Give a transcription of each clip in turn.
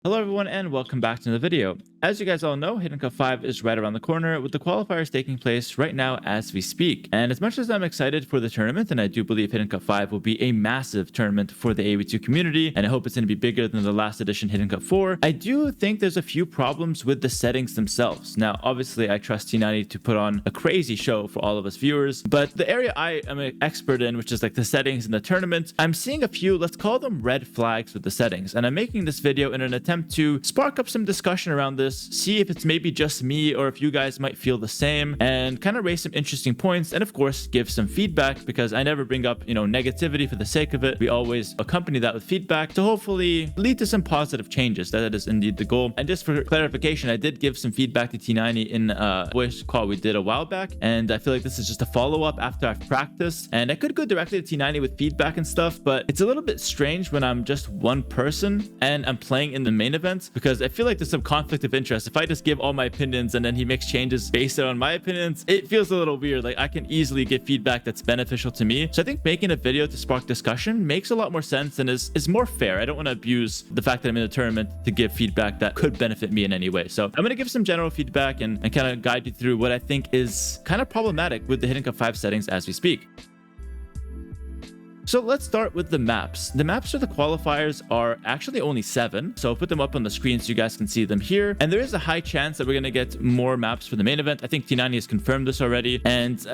Hello everyone and welcome back to the video. As you guys all know, Hidden Cup 5 is right around the corner with the qualifiers taking place right now as we speak. And as much as I'm excited for the tournament, and I do believe Hidden Cup 5 will be a massive tournament for the AoE2 community, and I hope it's going to be bigger than the last edition Hidden Cup 4, I do think there's a few problems with the settings themselves. Now, obviously, I trust T90 to put on a crazy show for all of us viewers, but the area I am an expert in, which is like the settings in the tournament, I'm seeing a few, let's call them red flags with the settings. And I'm making this video in an attempt to spark up some discussion around this, see if it's maybe just me or if you guys might feel the same, and kind of raise some interesting points, and of course give some feedback, because I never bring up negativity for the sake of it. We always accompany that with feedback to hopefully lead to some positive changes. That is indeed the goal. And just for clarification, I did give some feedback to T90 in a voice call we did a while back, and I feel like this is just a follow-up after I've practiced, and I could go directly to T90 with feedback and stuff, but it's a little bit strange when I'm just one person and I'm playing in the main event, because I feel like there's some conflict of interest. If I just give all my opinions and then he makes changes based on my opinions, it feels a little weird. Like, I can easily give feedback that's beneficial to me. So I think making a video to spark discussion makes a lot more sense and is more fair. I don't want to abuse the fact that I'm in a tournament to give feedback that could benefit me in any way. So I'm going to give some general feedback and kind of guide you through what I think is kind of problematic with the Hidden Cup 5 settings as we speak. So let's start with the maps. The maps for the qualifiers are actually only 7. So I'll put them up on the screen so you guys can see them here. And there is a high chance that we're going to get more maps for the main event. I think T90 has confirmed this already. And,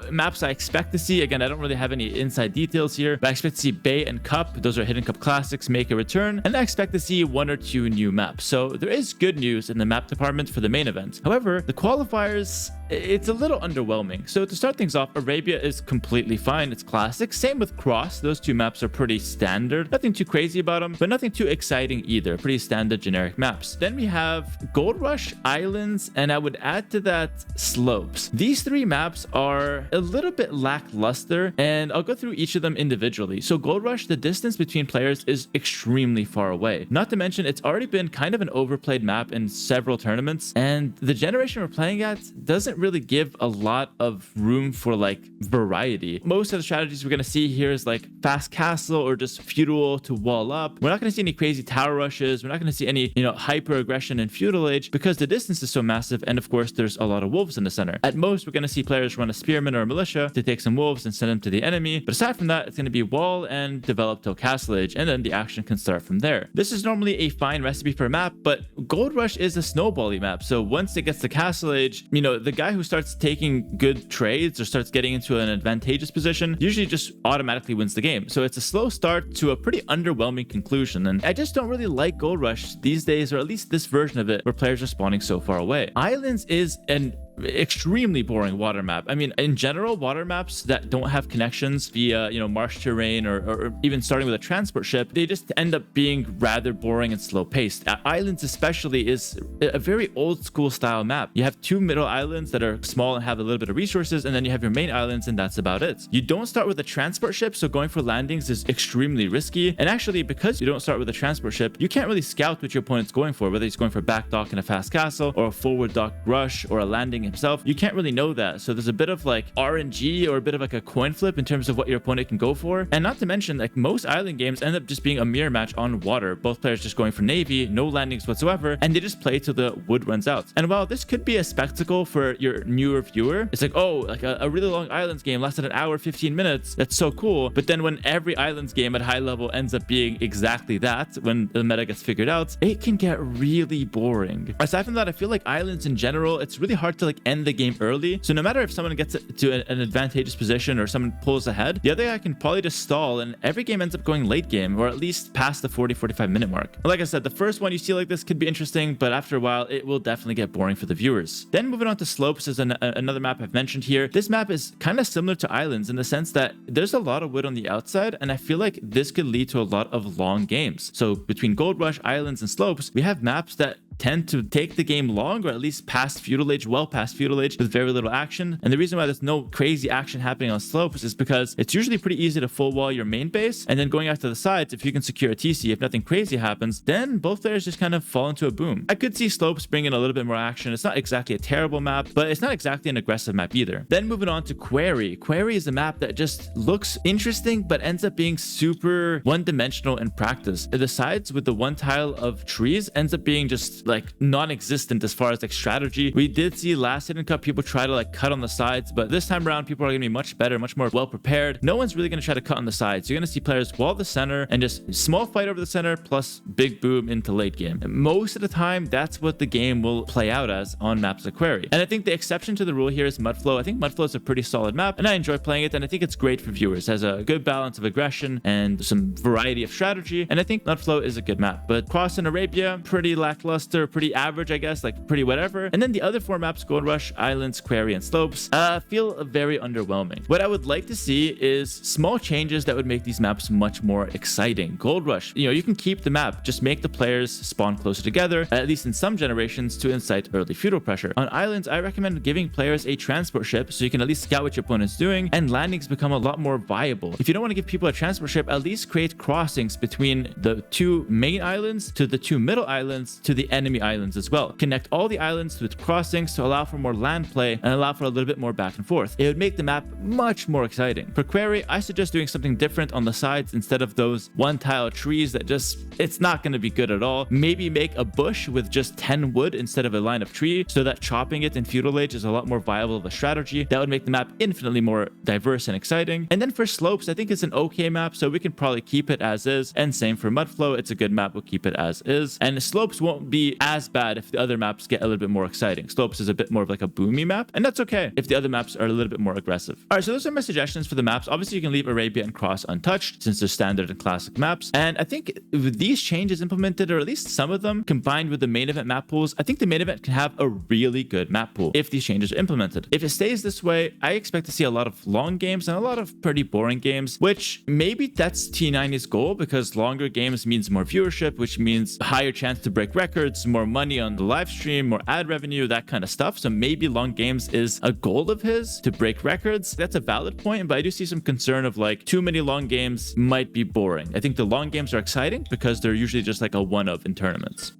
maps I expect to see, again, I don't really have any inside details here, but I expect to see Bay and Cup. Those are Hidden Cup Classics, make a return. And I expect to see 1 or 2 new maps. So there is good news in the map department for the main event. However, the qualifiers, it's a little underwhelming. So to start things off, Arabia is completely fine. It's classic. Same with Cross. Those 2 maps are pretty standard. Nothing too crazy about them, but nothing too exciting either. Pretty standard generic maps. Then we have Gold Rush, Islands, and I would add to that Slopes. These 3 maps are a little bit lackluster, and I'll go through each of them individually. So Gold Rush, the distance between players is extremely far away. Not to mention, it's already been kind of an overplayed map in several tournaments, and the generation we're playing at doesn't really give a lot of room for like variety. Most of the strategies we're going to see here is like fast castle or just feudal to wall up. We're not going to see any crazy tower rushes. We're not going to see any, hyper aggression in feudal age, because the distance is so massive. And of course, there's a lot of wolves in the center. At most, we're going to see players run a spearman or a militia to take some wolves and send them to the enemy. But aside from that, it's going to be wall and develop till castle age, and then the action can start from there. This is normally a fine recipe for a map, but Gold Rush is a snowbally map. So once it gets to castle age, the guy who starts taking good trades or starts getting into an advantageous position usually just automatically wins the game. So it's a slow start to a pretty underwhelming conclusion, and I just don't really like Gold Rush these days, or at least this version of it, where players are spawning so far away. Islands is an extremely boring water map. I mean, in general, water maps that don't have connections via, marsh terrain or even starting with a transport ship, they just end up being rather boring and slow paced. Islands especially is a very old school style map. You have 2 middle islands that are small and have a little bit of resources, and then you have your main islands, and that's about it. You don't start with a transport ship, so going for landings is extremely risky. And actually, because you don't start with a transport ship, you can't really scout what your opponent's going for, whether he's going for a back dock and a fast castle, or a forward dock rush, or a landing himself. You can't really know that. So there's a bit of like RNG, or a bit of like a coin flip in terms of what your opponent can go for. And not to mention, like, most island games end up just being a mirror match on water. Both players just going for navy, no landings whatsoever, and they just play till the wood runs out. And while this could be a spectacle for your newer viewer, it's like, oh, like a really long islands game lasted an hour 15 minutes, that's so cool. But then when every islands game at high level ends up being exactly that, when the meta gets figured out, it can get really boring. Aside from that, I feel like islands in general, it's really hard to like end the game early. So no matter if someone gets to an advantageous position or someone pulls ahead, the other guy can probably just stall, and every game ends up going late game, or at least past the 40-45 minute mark. Like I said, the first one you see like this could be interesting, but after a while it will definitely get boring for the viewers. Then moving on to Slopes is another map I've mentioned here. This map is kind of similar to Islands in the sense that there's a lot of wood on the outside, and I feel like this could lead to a lot of long games. So between Gold Rush, Islands, and Slopes, we have maps that tend to take the game long, or at least past Feudal Age, well past Feudal Age, with very little action. And the reason why there's no crazy action happening on slopes is because it's usually pretty easy to full wall your main base, and then going out to the sides, if you can secure a TC, if nothing crazy happens, then both players just kind of fall into a boom. I could see slopes bring in a little bit more action. It's not exactly a terrible map, but it's not exactly an aggressive map either. Then moving on to Quarry. Quarry is a map that just looks interesting, but ends up being super one-dimensional in practice. The sides with the one tile of trees ends up being just like non-existent as far as like strategy. We did see last Hidden Cup people try to like cut on the sides, but this time around people are going to be much better, much more well prepared. No one's really going to try to cut on the sides. You're going to see players wall the center and just small fight over the center plus big boom into late game. And most of the time, that's what the game will play out as on maps like Quarry. And I think the exception to the rule here is Mudflow. I think Mudflow is a pretty solid map, and I enjoy playing it, and I think it's great for viewers. It has a good balance of aggression and some variety of strategy, and I think Mudflow is a good map. But Cross and Arabia, pretty lackluster, pretty average, I guess, like pretty whatever. And then the other 4 maps, Gold Rush, Islands, Quarry, and Slopes, feel very underwhelming. What I would like to see is small changes that would make these maps much more exciting. Gold Rush, you can keep the map, just make the players spawn closer together, at least in some generations, to incite early feudal pressure. On Islands, I recommend giving players a transport ship so you can at least scout what your opponent's doing, and landings become a lot more viable. If you don't want to give people a transport ship, at least create crossings between the 2 main islands to the 2 middle islands to the enemy islands as well. Connect all the islands with crossings to allow for more land play and allow for a little bit more back and forth. It would make the map much more exciting. For Quarry, I suggest doing something different on the sides instead of those one tile trees that just, it's not going to be good at all. Maybe make a bush with just 10 wood instead of a line of tree, so that chopping it in Feudal Age is a lot more viable of a strategy. That would make the map infinitely more diverse and exciting. And then for Slopes, I think it's an okay map, so we can probably keep it as is. And same for Mudflow, it's a good map, we'll keep it as is. And Slopes won't be as bad if the other maps get a little bit more exciting. Slopes is a bit more of like a boomy map, and that's okay if the other maps are a little bit more aggressive. All right, so those are my suggestions for the maps. Obviously, you can leave Arabia and Cross untouched since they're standard and classic maps. And I think with these changes implemented, or at least some of them combined with the main event map pools, I think the main event can have a really good map pool if these changes are implemented. If it stays this way, I expect to see a lot of long games and a lot of pretty boring games, which maybe that's T90's goal, because longer games means more viewership, which means a higher chance to break records, more money on the live stream, more ad revenue, that kind of stuff. So maybe long games is a goal of his to break records. That's a valid point, but I do see some concern of like too many long games might be boring. I think the long games are exciting because they're usually just like a one-of in tournaments.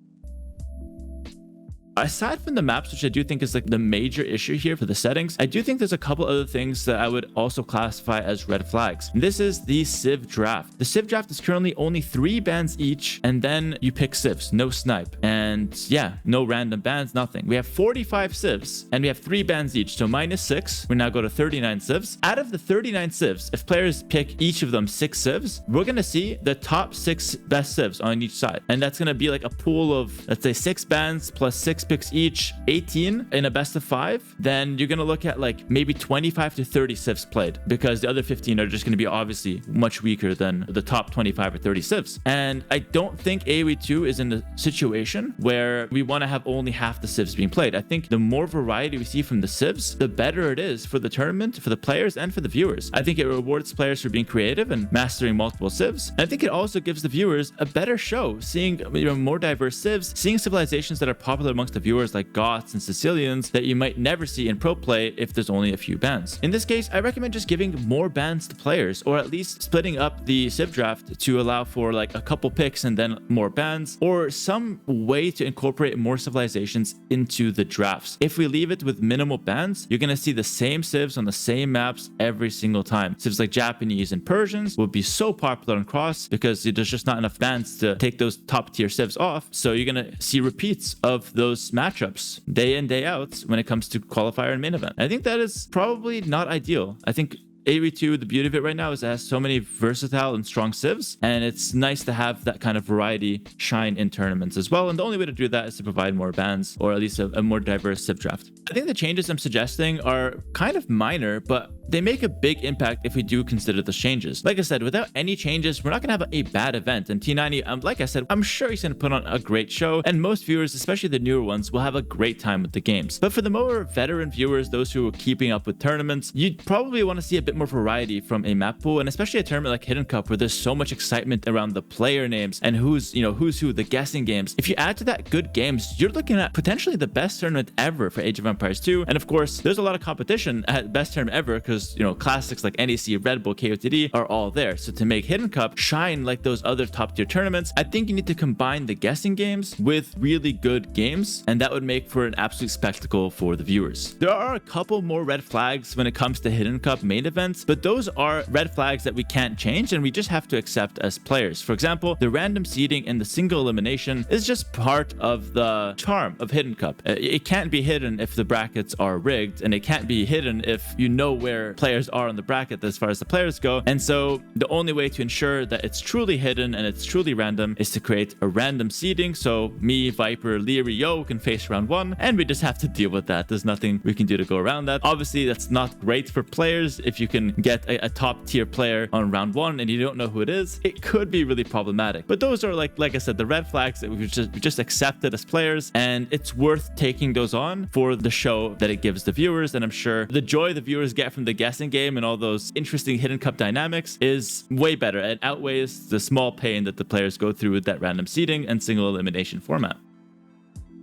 Aside from the maps, which I do think is like the major issue here for the settings, I do think there's a couple other things that I would also classify as red flags. And this is the Civ draft. The Civ draft is currently only 3 bans each, and then you pick Civs, no snipe. And yeah, no random bans, nothing. We have 45 Civs, and we have 3 bans each, so -6. We now go to 39 Civs. Out of the 39 Civs, if players pick each of them 6 Civs, we're gonna see the top 6 best Civs on each side. And that's gonna be like a pool of, let's say, 6 bans plus 6 picks each, 18 in a best of 5. Then you're gonna look at like maybe 25 to 30 Civs played, because the other 15 are just gonna be obviously much weaker than the top 25 or 30 Civs. And I don't think AoE 2 is in the situation where we want to have only half the Civs being played. I think the more variety we see from the Civs, the better it is for the tournament, for the players, and for the viewers. I think it rewards players for being creative and mastering multiple Civs. And I think it also gives the viewers a better show, seeing more diverse Civs, seeing civilizations that are popular amongst the viewers like Goths and Sicilians that you might never see in pro play if there's only a few bans. In this case, I recommend just giving more bans to players, or at least splitting up the Civ draft to allow for like a couple picks and then more bans, or some way to incorporate more civilizations into the drafts. If we leave it with minimal bans, you're gonna see the same Civs on the same maps every single time. Civs like Japanese and Persians will be so popular on Cross because there's just not enough bans to take those top tier Civs off. So you're gonna see repeats of those matchups day in, day out when it comes to qualifier and main event. I think that is probably not ideal. I think AoE 2, the beauty of it right now is it has so many versatile and strong Civs, and it's nice to have that kind of variety shine in tournaments as well. And the only way to do that is to provide more bans, or at least a more diverse Civ draft. I think the changes I'm suggesting are kind of minor, but they make a big impact if we do consider those changes. Like I said, without any changes, we're not going to have a bad event. And T90, like I said, I'm sure he's going to put on a great show, and most viewers, especially the newer ones, will have a great time with the games. But for the more veteran viewers, those who are keeping up with tournaments, you'd probably want to see a bit more variety from a map pool, and especially a tournament like Hidden Cup where there's so much excitement around the player names and who's who, the guessing games. If you add to that good games, you're looking at potentially the best tournament ever for Age of Empires 2. And of course, there's a lot of competition at best tournament ever because, classics like NEC, Red Bull, KOTD are all there. So to make Hidden Cup shine like those other top tier tournaments, I think you need to combine the guessing games with really good games, and that would make for an absolute spectacle for the viewers. There are a couple more red flags when it comes to Hidden Cup main events, but those are red flags that we can't change and we just have to accept as players. For example, the random seeding and the single elimination is just part of the charm of Hidden Cup. It can't be hidden if the brackets are rigged, and it can't be hidden if you know where players are on the bracket as far as the players go. And so the only way to ensure that it's truly hidden and it's truly random is to create a random seeding. So me, Viper, Leary, Yo can face round 1, and we just have to deal with that. There's nothing we can do to go around that. Obviously, that's not great for players. If you can get a top tier player on round 1 and you don't know who it is, it could be really problematic. But those are like I said, the red flags that we just accepted as players, and it's worth taking those on for the show that it gives the viewers. And I'm sure the joy the viewers get from the guessing game and all those interesting Hidden Cup dynamics is way better. It outweighs the small pain that the players go through with that random seeding and single elimination format.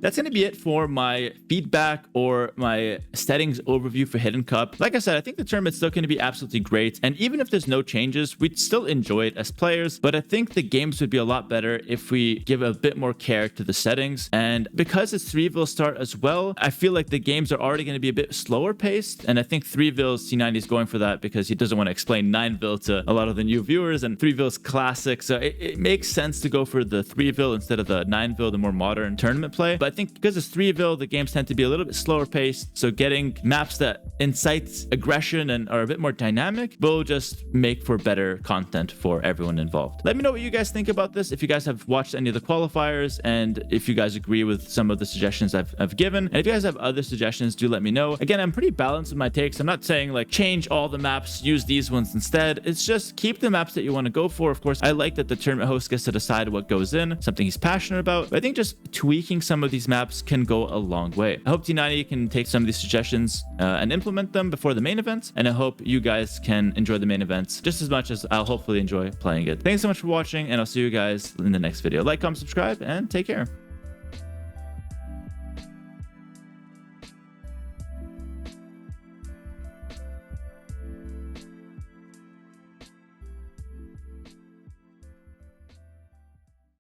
That's going to be it for my feedback or my settings overview for Hidden Cup. Like I said, I think the tournament's still going to be absolutely great. And even if there's no changes, we'd still enjoy it as players. But I think the games would be a lot better if we give a bit more care to the settings. And because it's 3-vil start as well, I feel like the games are already going to be a bit slower paced. And I think 3-vil's T90 is going for that because he doesn't want to explain 9-vil to a lot of the new viewers. And 3-vil's classic. So it makes sense to go for the 3-vil instead of the 9-vil, the more modern tournament play. But I think because it's 3-vil, the games tend to be a little bit slower paced. So getting maps that incite aggression and are a bit more dynamic will just make for better content for everyone involved. Let me know what you guys think about this. If you guys have watched any of the qualifiers and if you guys agree with some of the suggestions I've given. And if you guys have other suggestions, do let me know. Again, I'm pretty balanced with my takes. I'm not saying like change all the maps, use these ones instead. It's just keep the maps that you want to go for. Of course, I like that the tournament host gets to decide what goes in, something he's passionate about. But I think just tweaking some of these maps can go a long way. I hope T90 can take some of these suggestions and implement them before the main event, and I hope you guys can enjoy the main events just as much as I'll hopefully enjoy playing it. Thanks so much for watching, and I'll see you guys in the next video. Like, comment, subscribe, and take care.